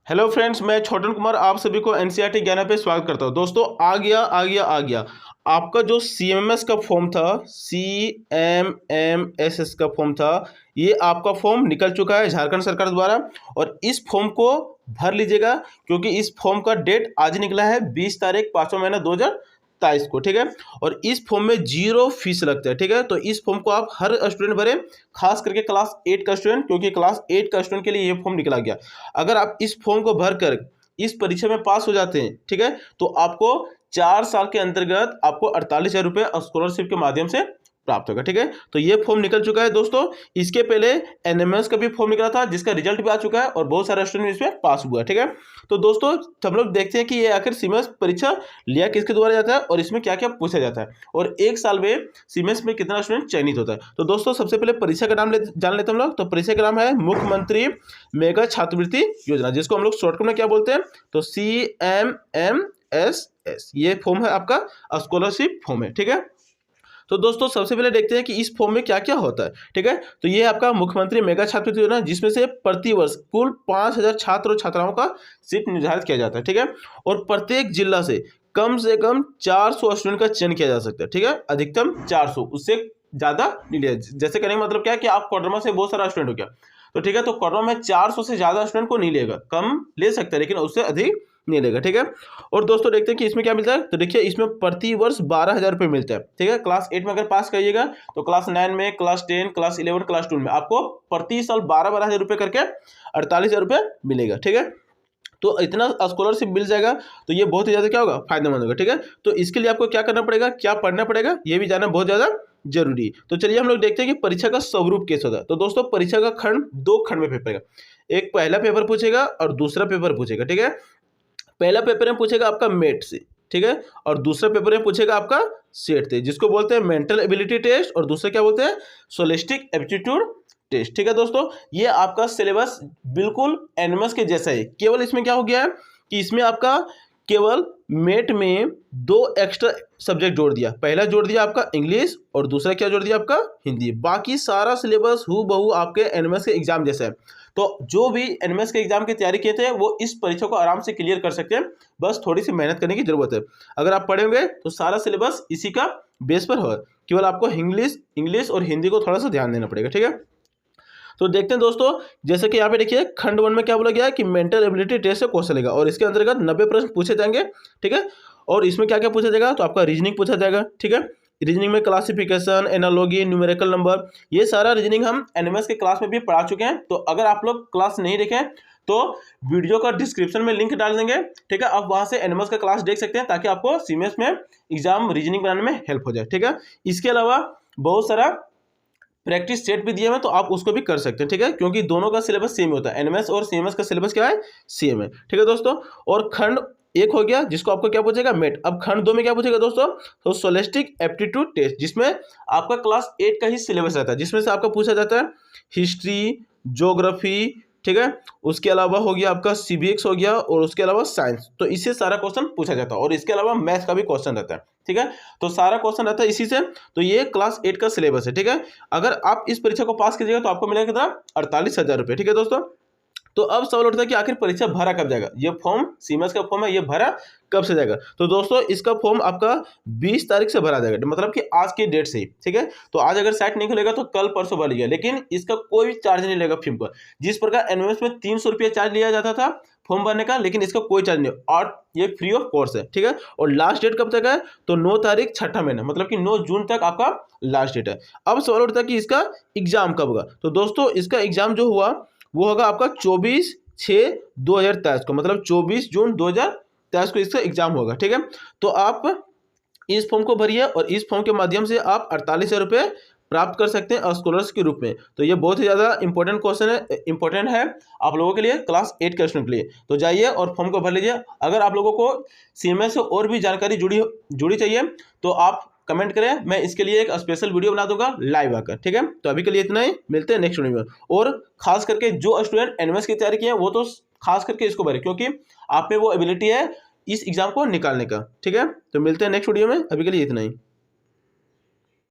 Hello friends, मैं छोटन कुमार आप सभी को एनसीईआरटी ज्ञान पे स्वागत करता हूं। दोस्तों आ गया आपका जो सीएमएस का फॉर्म था, सीएमएमएसएस का फॉर्म था, ये आपका फॉर्म निकल चुका है झारखंड सरकार द्वारा। और इस फॉर्म को भर लीजिएगा क्योंकि इस फॉर्म का डेट आज निकला है 20 तारीख 5वां महीना 2023 को, ठीक है। और इस फॉर्म में 0 फीस लगता है, ठीक है। तो इस फॉर्म को आप हर स्टूडेंट भरे, खास करके क्लास 8 का स्टूडेंट, क्योंकि क्लास 8 का स्टूडेंट के लिए ये फॉर्म निकला गया। अगर आप इस फॉर्म को भरकर इस परीक्षा में पास हो जाते हैं, ठीक है, तो आपको 4 साल के अंतर्गत आपको 48,000 रुपये स्कॉलरशिप के माध्यम से प्राप्त होगा, ठीक है। तो ये फॉर्म निकल चुका है दोस्तों। इसके पहले एनएमएस का भी फॉर्म निकला था जिसका रिजल्ट भी आ चुका है और बहुत सारे स्टूडेंट इसमें पास हुआ है, ठीक है। तो दोस्तों हम लोग देखते हैं कि ये आखिर सीएमएस परीक्षा लिया किसके द्वारा जाता है और इसमें क्या क्या पूछा जाता है और एक साल में सीएमएस में कितना स्टूडेंट चयनित होता है। तो दोस्तों सबसे पहले परीक्षा का नाम जान लेते हैं हम लोग। तो परीक्षा का नाम है मुख्यमंत्री मेगा छात्रवृत्ति योजना, जिसको हम लोग शॉर्टकट में क्या बोलते हैं, तो CMMSS। ये फॉर्म है आपका स्कॉलरशिप फॉर्म है, ठीक है। तो दोस्तों सबसे पहले देखते हैं कि इस फॉर्म में क्या क्या होता है, ठीक है। तो ये आपका मुख्यमंत्री मेगा छात्रवृत्ति योजना, जिसमें से प्रतिवर्ष कुल 5,000 छात्र और छात्राओं का सीट निर्धारित किया जाता है, ठीक है। और प्रत्येक जिला से कम 400 स्टूडेंट का चयन किया जा सकता है, ठीक है। अधिकतम 400, उससे ज्यादा नहीं लिया। जैसे कहने का मतलब क्या है कि आप कोडरमा से बहुत सारा स्टूडेंट हो गया, तो ठीक है, तो कोडरमा में 400 से ज्यादा स्टूडेंट को नहीं लेगा, कम ले सकता है लेकिन उससे अधिक नहीं लेगा, ठीक है। और दोस्तों देखते हैं कि इसमें क्या मिलता है। तो देखिए इसमें प्रति वर्ष 12,000 रुपये मिलता है, ठीक है। क्लास 8 में अगर पास करिएगा तो क्लास 9 में, क्लास 10, क्लास 11, क्लास 12 में आपको प्रति साल 12,000 रुपये करके 48,000 रुपये मिलेगा, ठीक है। तो इतना स्कॉलरशिप मिल जाएगा तो ये बहुत ही ज़्यादा क्या होगा, फायदेमंद होगा, ठीक है। तो इसके लिए आपको क्या करना पड़ेगा, क्या पढ़ना पड़ेगा, ये भी जानना बहुत ज़्यादा जरूरी। तो चलिए हम लोग देखते हैं कि परीक्षा का स्वरूप कैसे होता है। तो दोस्तों परीक्षा का खंड 2 खंड में पेपर, एक पहला पेपर पूछेगा और दूसरा पेपर पूछेगा, ठीक है। पहला पेपर में पूछेगा आपका मेट से, ठीक है, और दूसरा पेपर में पूछेगा आपका सेट से, जिसको बोलते हैं मेंटल एबिलिटी टेस्ट, और दूसरा क्या बोलते हैं, सोलिस्टिक एप्टीट्यूड टेस्ट, ठीक है। दोस्तों ये आपका सिलेबस बिल्कुल एनएमएस के जैसा है, केवल इसमें क्या हो गया है कि इसमें आपका केवल मेट में 2 एक्स्ट्रा सब्जेक्ट जोड़ दिया। पहला जोड़ दिया आपका इंग्लिश और दूसरा क्या जोड़ दिया आपका हिंदी। बाकी सारा सिलेबस हूबहू आपके एनएमएस के एग्जाम जैसा है। तो जो भी एनएमएस के एग्जाम की तैयारी किए थे वो इस परीक्षा को आराम से क्लियर कर सकते हैं, बस थोड़ी सी मेहनत करने की जरूरत है। अगर आप पढ़ेंगे तो सारा सिलेबस इसी का बेस पर होगा, केवल आपको इंग्लिश और हिंदी को थोड़ा सा ध्यान देना पड़ेगा, ठीक है। तो देखते हैं दोस्तों, जैसे कि यहाँ पे देखिए खंड 1 में क्या बोला गया है कि मेंटल एबिलिटी टेस्ट से क्वेश्चन लेगा और इसके अंतर्गत 90 प्रश्न पूछे जाएंगे, ठीक है। और इसमें क्या क्या पूछा जाएगा, तो आपका रीजनिंग पूछा जाएगा, ठीक है। रीजनिंग में क्लासिफिकेशन, एनालॉजी, न्यूमेरिकल नंबर, ये सारा रीजनिंग हम एनएमएस के क्लास में भी पढ़ा चुके हैं। तो अगर आप लोग क्लास नहीं देखें तो वीडियो का डिस्क्रिप्शन में लिंक डाल देंगे, ठीक है। आप वहां से एनएमएस का क्लास देख सकते हैं ताकि आपको सीएमएस में एग्जाम रीजनिंग बनाने में हेल्प हो जाए, ठीक है। इसके अलावा बहुत सारा प्रैक्टिस सेट भी दिए हुए, तो आप उसको भी कर सकते हैं, ठीक है, क्योंकि दोनों का सिलेबस सेम होता है। एनएमएस और सीएमएस का सिलेबस क्या है, सेम है, ठीक है दोस्तों। और खंड 1 हो गया जिसको आपको क्या पूछेगा, मेट। अब खंड 2 में क्या पूछेगा दोस्तों, तो सोलिस्टिक एप्टीट्यूड टेस्ट, जिसमें आपका क्लास 8 का ही सिलेबस रहता है, जिसमें से आपका पूछा जाता है हिस्ट्री, ज्योग्राफी, ठीक है। उसके अलावा हो गया आपका सिविक्स हो गया और उसके अलावा साइंस। तो इससे सारा क्वेश्चन पूछा जाता है और इसके अलावा मैथ का भी क्वेश्चन रहता है, ठीक है। तो सारा क्वेश्चन रहता है इसी से। तो ये क्लास 8 का सिलेबस है, ठीक है। अगर आप इस परीक्षा को पास कीजिएगा तो आपको मिलेगा कितना, 48,000 रुपये, ठीक है दोस्तों। तो अब सवाल उठता है कि आखिर परीक्षा भरा कब जाएगा। ये फॉर्म सीएमएस का फॉर्म है, ये भरा कब से जाएगा। तो दोस्तों इसका फॉर्म आपका 20 तारीख से भरा जाएगा, मतलब कि आज की डेट से ही, ठीक है। तो आज अगर साइट नहीं खुलेगा तो कल परसों भर लीजिएगा, लेकिन इसका कोई चार्ज नहीं लगेगा फॉर्म पर। जिस प्रकार एनएमएस में 300 रुपये चार्ज लिया जाता था फॉर्म भरने का, लेकिन इसका कोई चार्ज नहीं और ये फ्री ऑफ कॉस्ट है, ठीक है। और लास्ट डेट कब तक है, तो 9 तारीख 6ठा महीना, मतलब कि 9 जून तक आपका लास्ट डेट है। अब सवाल उठता है कि इसका एग्जाम कब होगा। तो दोस्तों इसका एग्जाम जो हुआ वो होगा आपका 24/6/2023 को, मतलब 24 जून 2023 को इसका एग्जाम होगा, ठीक है। तो आप इस फॉर्म को भरिए और इस फॉर्म के माध्यम से आप 48,000 रुपये प्राप्त कर सकते हैं स्कॉलर्स के रूप में। तो ये बहुत ही ज़्यादा इंपॉर्टेंट क्वेश्चन है, इंपॉर्टेंट है आप लोगों के लिए, क्लास 8 के स्टूडेंट के लिए। तो जाइए और फॉर्म को भर लीजिए। अगर आप लोगों को सीएमएस से और भी जानकारी जुड़ी चाहिए तो आप कमेंट करें, मैं इसके लिए एक स्पेशल वीडियो बना दूंगा लाइव आकर, ठीक है। तो अभी के लिए इतना ही, मिलते हैं नेक्स्ट वीडियो में। और खास करके जो स्टूडेंट एनएमएस की तैयारी किए हैं वो तो खास करके इसको भरें, क्योंकि आप में वो एबिलिटी है इस एग्जाम को निकालने का, ठीक है। तो मिलते हैं नेक्स्ट वीडियो में, अभी के लिए इतना ही।